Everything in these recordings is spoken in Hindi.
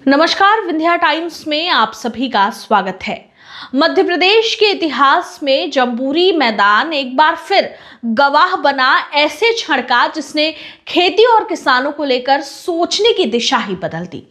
नमस्कार, विंध्या टाइम्स में आप सभी का स्वागत है। मध्य प्रदेश के इतिहास में जम्बूरी मैदान एक बार फिर गवाह बना ऐसे क्षण का जिसने खेती और किसानों को लेकर सोचने की दिशा ही बदल दी।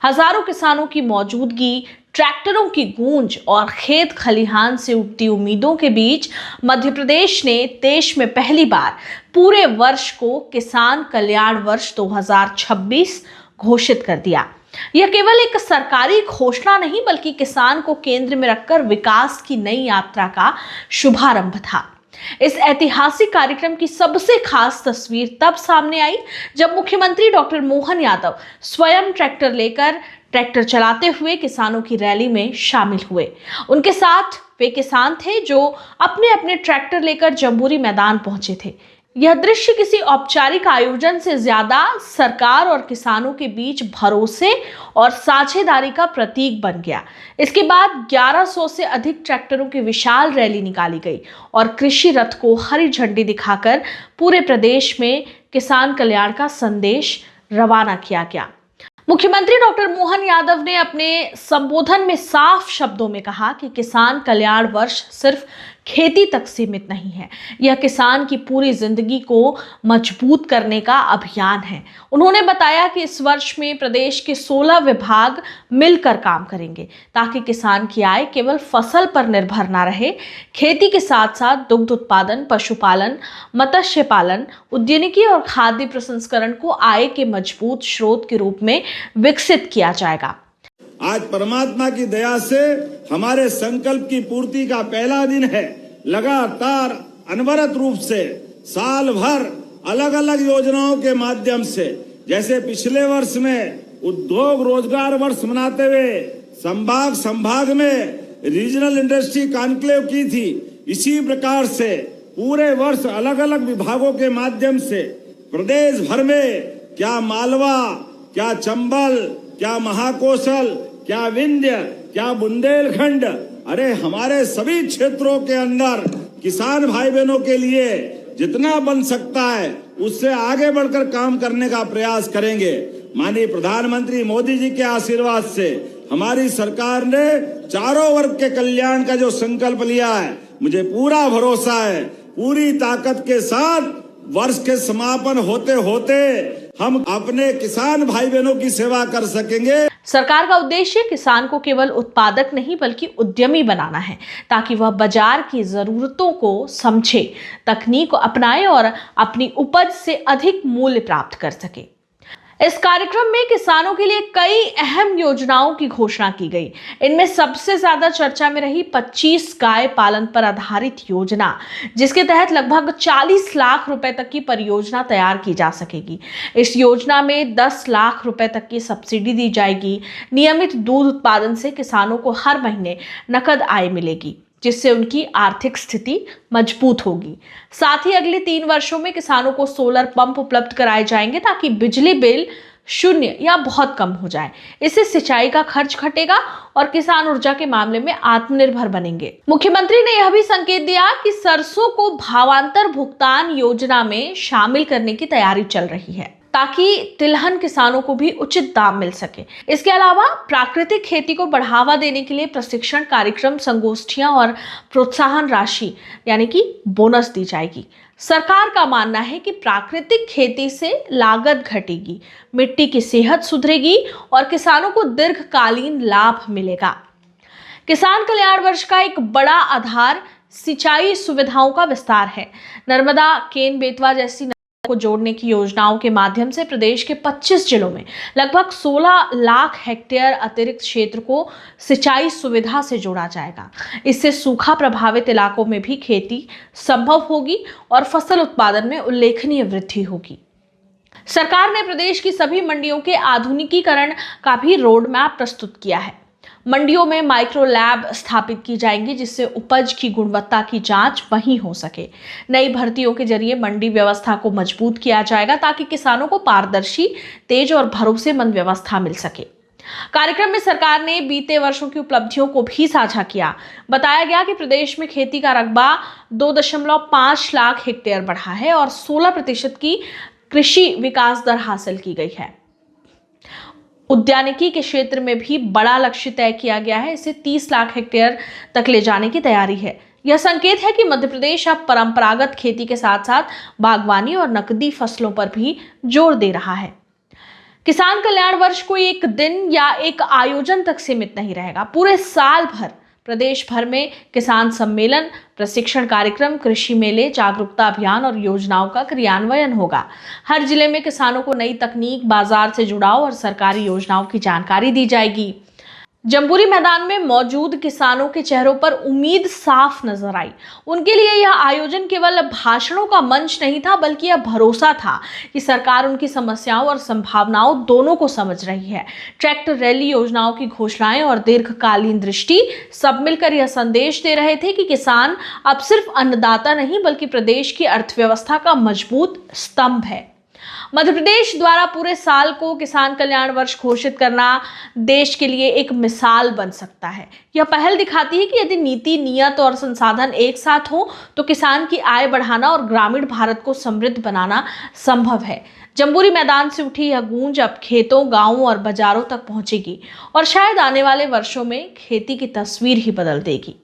हजारों किसानों की मौजूदगी, ट्रैक्टरों की गूंज और खेत खलिहान से उठती उम्मीदों के बीच मध्य प्रदेश ने देश में पहली बार पूरे वर्ष को किसान कल्याण वर्ष 2026 घोषित कर दिया। यह केवल एक सरकारी घोषणा नहीं बल्कि किसान को केंद्र में रखकर विकास की नई यात्रा का शुभारंभ था। इस ऐतिहासिक कार्यक्रम की सबसे खास तस्वीर तब सामने आई जब मुख्यमंत्री डॉक्टर मोहन यादव स्वयं ट्रैक्टर चलाते हुए किसानों की रैली में शामिल हुए। उनके साथ वे किसान थे जो अपने अपने ट्रैक्टर लेकर जम्बूरी मैदान पहुंचे थे। यह दृश्य किसी औपचारिक आयोजन से ज्यादा सरकार और किसानों के बीच भरोसे और साझेदारी का प्रतीक बन गया। इसके बाद 1100 से अधिक ट्रैक्टरों की विशाल रैली निकाली गई और कृषि रथ को हरी झंडी दिखाकर पूरे प्रदेश में किसान कल्याण का संदेश रवाना किया गया। मुख्यमंत्री डॉक्टर मोहन यादव ने अपने संबोधन में साफ शब्दों में कहा कि किसान कल्याण वर्ष सिर्फ खेती तक सीमित नहीं है, यह किसान की पूरी जिंदगी को मजबूत करने का अभियान है। उन्होंने बताया कि इस वर्ष में प्रदेश के 16 विभाग मिलकर काम करेंगे ताकि किसान की आय केवल फसल पर निर्भर ना रहे। खेती के साथ साथ दुग्ध उत्पादन, पशुपालन, मत्स्य पालन, उद्यानिकी और खाद्य प्रसंस्करण को आय के मजबूत स्रोत के रूप में विकसित किया जाएगा। आज परमात्मा की दया से हमारे संकल्प की पूर्ति का पहला दिन है। लगातार अनवरत रूप से साल भर अलग अलग योजनाओं के माध्यम से, जैसे पिछले वर्ष में उद्योग रोजगार वर्ष मनाते हुए संभाग में रीजनल इंडस्ट्री कॉन्क्लेव की थी, इसी प्रकार से पूरे वर्ष अलग अलग विभागों के माध्यम से प्रदेश भर में क्या मालवा, क्या चंबल, क्या महाकौशल, क्या विंध्य, क्या बुंदेलखंड, अरे हमारे सभी क्षेत्रों के अंदर किसान भाई बहनों के लिए जितना बन सकता है उससे आगे बढ़कर काम करने का प्रयास करेंगे। माननीय प्रधानमंत्री मोदी जी के आशीर्वाद से हमारी सरकार ने चारों वर्ग के कल्याण का जो संकल्प लिया है, मुझे पूरा भरोसा है पूरी ताकत के साथ वर्ष के समापन होते होते हम अपने किसान भाई बहनों की सेवा कर सकेंगे। सरकार का उद्देश्य किसान को केवल उत्पादक नहीं बल्कि उद्यमी बनाना है ताकि वह बाजार की जरूरतों को समझे, तकनीक को अपनाए और अपनी उपज से अधिक मूल्य प्राप्त कर सके। इस कार्यक्रम में किसानों के लिए कई अहम योजनाओं की घोषणा की गई। इनमें सबसे ज्यादा चर्चा में रही 25 गाय पालन पर आधारित योजना, जिसके तहत लगभग 40 लाख रुपए तक की परियोजना तैयार की जा सकेगी। इस योजना में 10 लाख रुपए तक की सब्सिडी दी जाएगी। नियमित दूध उत्पादन से किसानों को हर महीने नकद आय मिलेगी, जिससे उनकी आर्थिक स्थिति मजबूत होगी। साथ ही अगले 3 वर्षों में किसानों को सोलर पंप उपलब्ध कराए जाएंगे ताकि बिजली बिल शून्य या बहुत कम हो जाए। इससे सिंचाई का खर्च घटेगा और किसान ऊर्जा के मामले में आत्मनिर्भर बनेंगे। मुख्यमंत्री ने यह भी संकेत दिया कि सरसों को भावांतर भुगतान योजना में शामिल करने की तैयारी चल रही है ताकि तिलहन किसानों को भी उचित दाम मिल सके। इसके अलावा प्राकृतिक खेती को बढ़ावा देने के लिए प्रशिक्षण कार्यक्रम, संगोष्ठियां और प्रोत्साहन राशि यानी कि बोनस दी जाएगी। सरकार का मानना है कि प्राकृतिक खेती से लागत घटेगी, मिट्टी की सेहत सुधरेगी और किसानों को दीर्घकालीन लाभ मिलेगा। किसान कल्याण वर्ष का एक बड़ा आधार सिंचाई सुविधाओं का विस्तार है। नर्मदा, केन बेतवा जैसी को जोड़ने की योजनाओं के माध्यम से प्रदेश के 25 जिलों में लगभग 16 लाख हेक्टेयर अतिरिक्त क्षेत्र को सिंचाई सुविधा से जोड़ा जाएगा। इससे सूखा प्रभावित इलाकों में भी खेती संभव होगी और फसल उत्पादन में उल्लेखनीय वृद्धि होगी। सरकार ने प्रदेश की सभी मंडियों के आधुनिकीकरण का भी रोड मैप प्रस्तुत किया है। मंडियों में माइक्रो लैब स्थापित की जाएंगी जिससे उपज की गुणवत्ता की जांच वहीं हो सके। नई भर्तियों के जरिए मंडी व्यवस्था को मजबूत किया जाएगा ताकि किसानों को पारदर्शी, तेज और भरोसेमंद व्यवस्था मिल सके। कार्यक्रम में सरकार ने बीते वर्षों की उपलब्धियों को भी साझा किया। बताया गया कि प्रदेश में खेती का रकबा 2.5 लाख हेक्टेयर बढ़ा है और 16% की कृषि विकास दर हासिल की गई है। उद्यानिकी के क्षेत्र में भी बड़ा लक्ष्य तय किया गया है। इसे 30 लाख हेक्टेयर तक ले जाने की तैयारी है। यह संकेत है कि मध्य प्रदेश अब परंपरागत खेती के साथ साथ बागवानी और नकदी फसलों पर भी जोर दे रहा है। किसान कल्याण वर्ष कोई एक दिन या एक आयोजन तक सीमित नहीं रहेगा। पूरे साल भर प्रदेश भर में किसान सम्मेलन, प्रशिक्षण कार्यक्रम, कृषि मेले, जागरूकता अभियान और योजनाओं का क्रियान्वयन होगा। हर जिले में किसानों को नई तकनीक, बाजार से जुड़ाव और सरकारी योजनाओं की जानकारी दी जाएगी। जम्बूरी मैदान में मौजूद किसानों के चेहरों पर उम्मीद साफ नजर आई। उनके लिए यह आयोजन केवल भाषणों का मंच नहीं था, बल्कि यह भरोसा था कि सरकार उनकी समस्याओं और संभावनाओं दोनों को समझ रही है। ट्रैक्टर रैली, योजनाओं की घोषणाएं और दीर्घकालीन दृष्टि सब मिलकर यह संदेश दे रहे थे कि किसान अब सिर्फ अन्नदाता नहीं, बल्कि प्रदेश की अर्थव्यवस्था का मजबूत स्तंभ है। मध्य प्रदेश द्वारा पूरे साल को किसान कल्याण वर्ष घोषित करना देश के लिए एक मिसाल बन सकता है। यह पहल दिखाती है कि यदि नीति, नियत और संसाधन एक साथ हो तो किसान की आय बढ़ाना और ग्रामीण भारत को समृद्ध बनाना संभव है। जम्बूरी मैदान से उठी यह गूंज अब खेतों, गांवों और बाजारों तक पहुंचेगी और शायद आने वाले वर्षों में खेती की तस्वीर ही बदल देगी।